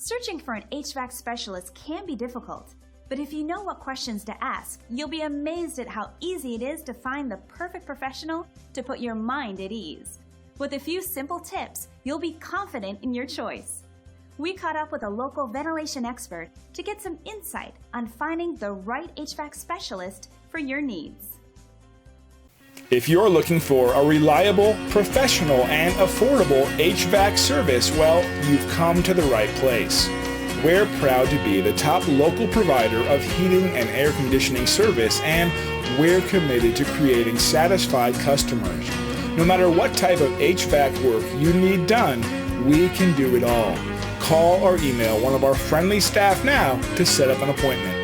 Searching for an HVAC specialist can be difficult, but if you know what questions to ask, you'll be amazed at how easy it is to find the perfect professional to put your mind at ease. With a few simple tips, you'll be confident in your choice. We caught up with a local ventilation expert to get some insight on finding the right HVAC specialist for your needs. If you're looking for a reliable, professional, and affordable HVAC service, well, you've come to the right place. We're proud to be the top local provider of heating and air conditioning service, and we're committed to creating satisfied customers. No matter what type of HVAC work you need done, we can do it all. Call or email one of our friendly staff now to set up an appointment.